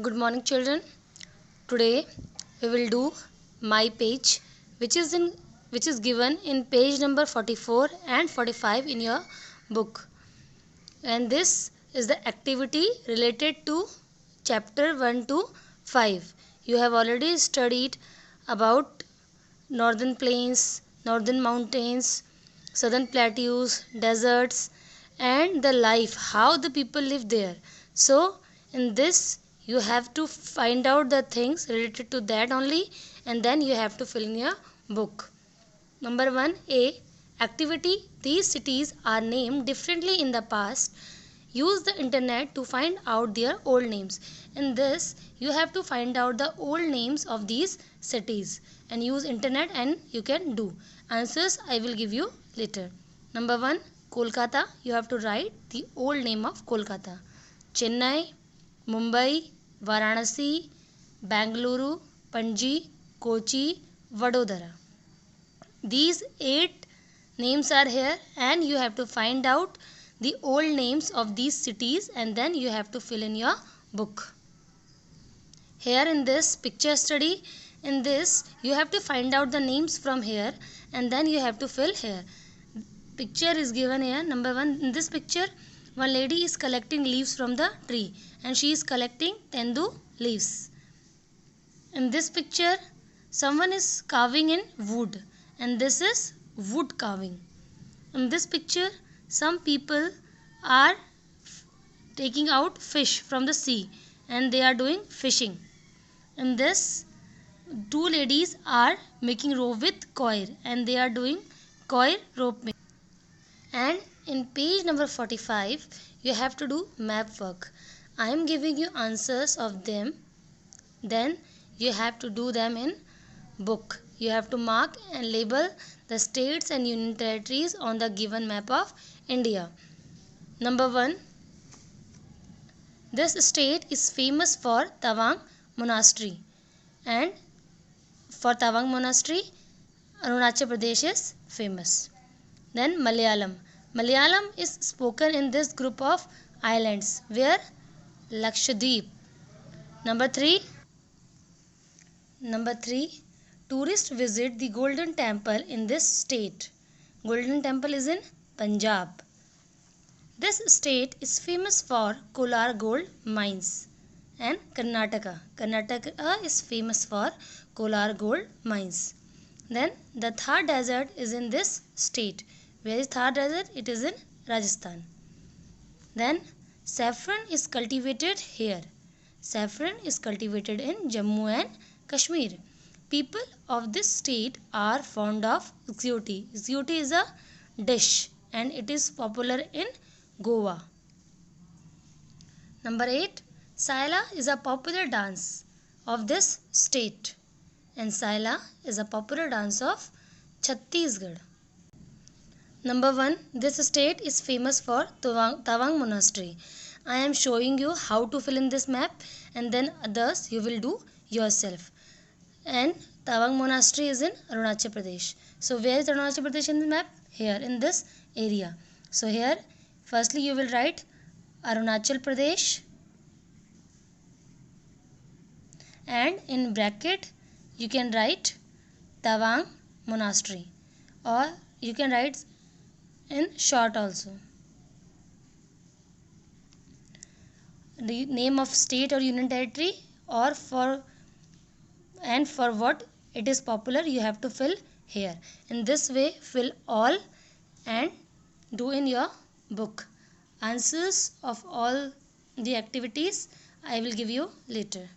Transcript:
Good morning, children. Today we will do my page, which is given in page number 44 and 45 in your book. And this is the activity related to chapter 1 to 5. You have already studied about northern plains, northern mountains, southern plateaus, deserts, and the life, how the people live there. So in this you have to find out the things related to that only, and then you have to fill in your book. Number 1a, activity. These cities are named differently in the past. Use the internet to find out their old names. In this you have to find out the old names of these cities and use internet, and you can do. Answers I will give you later. Number 1, Kolkata. You have to write the old name of Kolkata. Chennai, Mumbai, Varanasi, Bangalore, Panji, Kochi, Vadodara. These 8 names are here, and you have to find out the old names of these cities, and then you have to fill in your book. Here in this picture study, in this you have to find out the names from here, and then you have to fill here. Picture is given here. Number 1, in this picture one lady is collecting leaves from the tree, and she is collecting tendu leaves. In this picture someone is carving in wood, and this is wood carving. In this picture some people are taking out fish from the sea, and they are doing fishing. In this 2 ladies are making rope with coir, and they are doing coir rope making. And in page number 45 you have to do map work. I am giving you answers of them, then you have to do them in book. You have to mark and label the states and union territories on the given map of India. Number 1, this state is famous for Tawang Monastery, and for Tawang Monastery Arunachal Pradesh is famous. Then Malayalam. Malayalam is spoken in this group of islands where Lakshadweep. Number 3, tourists visit the Golden Temple in this state. Golden Temple is in Punjab. This state is famous for Kolar gold mines. And Karnataka. Karnataka is famous for Kolar gold mines. Then the Thar desert is in this state. Where is Thar desert? It is in Rajasthan. Then saffron is cultivated here. Saffron is cultivated in Jammu and Kashmir. People of this state are fond of Xioti. Xioti is a dish, and it is popular in Goa. Number 8, Saila is a popular dance of this state, and Saila is a popular dance of Chhattisgarh. Number 1, this state is famous for Tawang Monastery. I am showing you how to fill in this map, and then others you will do yourself. And Tawang Monastery is in Arunachal Pradesh. So where is Arunachal Pradesh in the map? Here in this area. So here firstly you will write Arunachal Pradesh, and in bracket you can write Tawang Monastery, or you can write in short also the name of state or union territory, or for what it is popular you have to fill here. In this way fill all and do in your book. Answers of all the activities I will give you later.